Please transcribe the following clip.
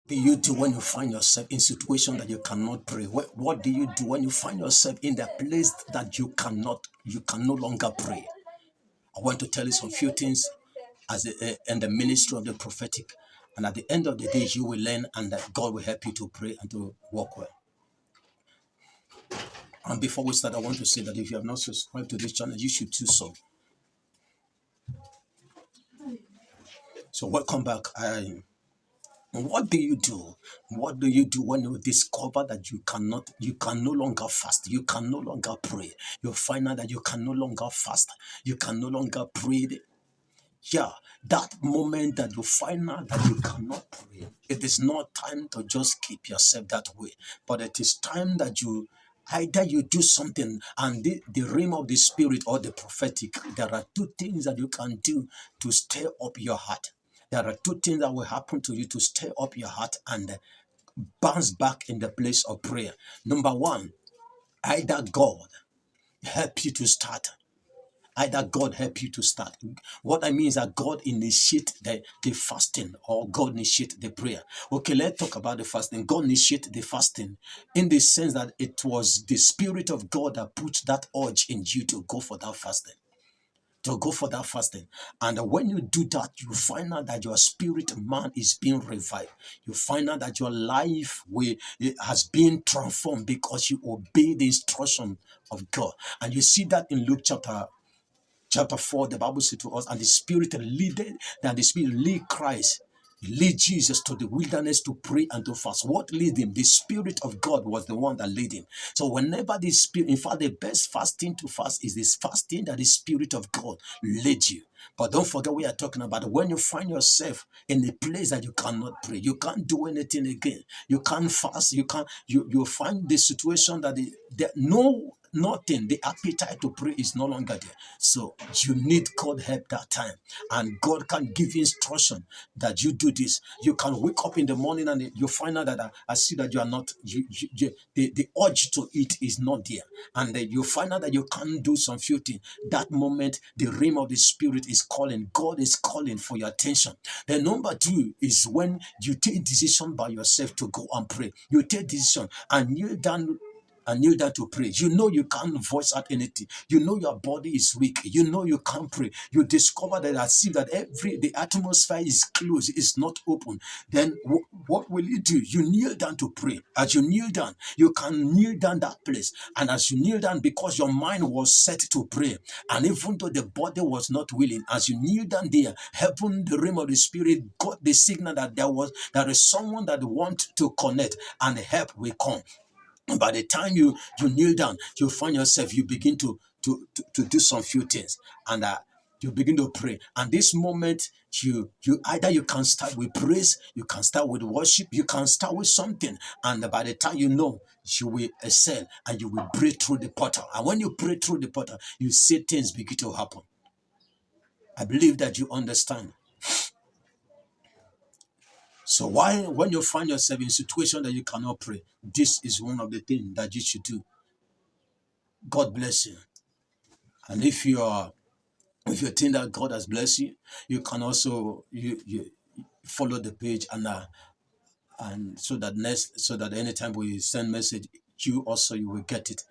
do you do when you find yourself in situation that you cannot pray? What do you do when you find yourself in the place that you can no longer pray? I want to tell you some few things in the ministry of the prophetic. And at the end of the day, you will learn and that God will help you to pray and to walk well. And before we start, I want to say that if you have not subscribed to this channel, you should do so. So welcome back. What do you do? What do you do when you discover that you can no longer fast, you can no longer pray? You find out that you can no longer fast, you can no longer pray. Yeah, that moment that you find out that you cannot pray, it is not time to just keep yourself that way, but it is time that you either you do something. And the realm of the spirit or the prophetic, there are two things that you can do to stir up your heart. There are two things that will happen to you to stir up your heart and bounce back in the place of prayer. Number one, either God help you to start. Either God help you to start. What I mean is that God initiate the fasting, or God initiate the prayer. Okay, let's talk about the fasting. God initiate the fasting in the sense that it was the Spirit of God that put that urge in you to go for that fasting. To go for that fasting. And when you do that, you find out that your spirit man is being revived. You find out that your life has been transformed because you obey the instruction of God. And you see that in Luke chapter 4, the Bible says to us, and the Spirit lead Christ, lead Jesus to the wilderness to pray and to fast. What led him? The Spirit of God was the one that led him. So whenever the Spirit, in fact, the best fasting to fast is this fasting that the Spirit of God led you. But don't forget we are talking about when you find yourself in a place that you cannot pray, you can't do anything again, you can't fast, you find the situation that nothing, the appetite to pray is no longer there. So you need God help that time, and God can give you instruction that you do this. You can wake up in the morning and you find out that I see that you are not, the urge to eat is not there, and you find out that you can't do some few things. That moment, the realm of the Spirit is calling. God is calling for your attention. Then number two is when you take decision by yourself to go and pray. You take decision and kneel down to pray. You know you can't voice out anything. You know your body is weak. You know you can't pray. You discover that I see that the atmosphere is closed, it's not open. Then what will you do? You kneel down to pray. As you kneel down, you can kneel down that place. And as you kneel down, because your mind was set to pray, and even though the body was not willing, as you kneel down there, heaven, the realm of the Spirit, got the signal that there is someone that wants to connect, and help will come. By the time you kneel down, you find yourself, you begin to do some few things, and you begin to pray. And this moment, you either you can start with praise, you can start with worship, you can start with something, and by the time you know, you will excel and you will break through the portal. And when you break through the portal, you see things begin to happen. I believe that you understand. So when you find yourself in a situation that you cannot pray, this is one of the things that you should do. God bless you. And if you think that God has blessed you, you can also you follow the page, and so that anytime we send message, you will get it.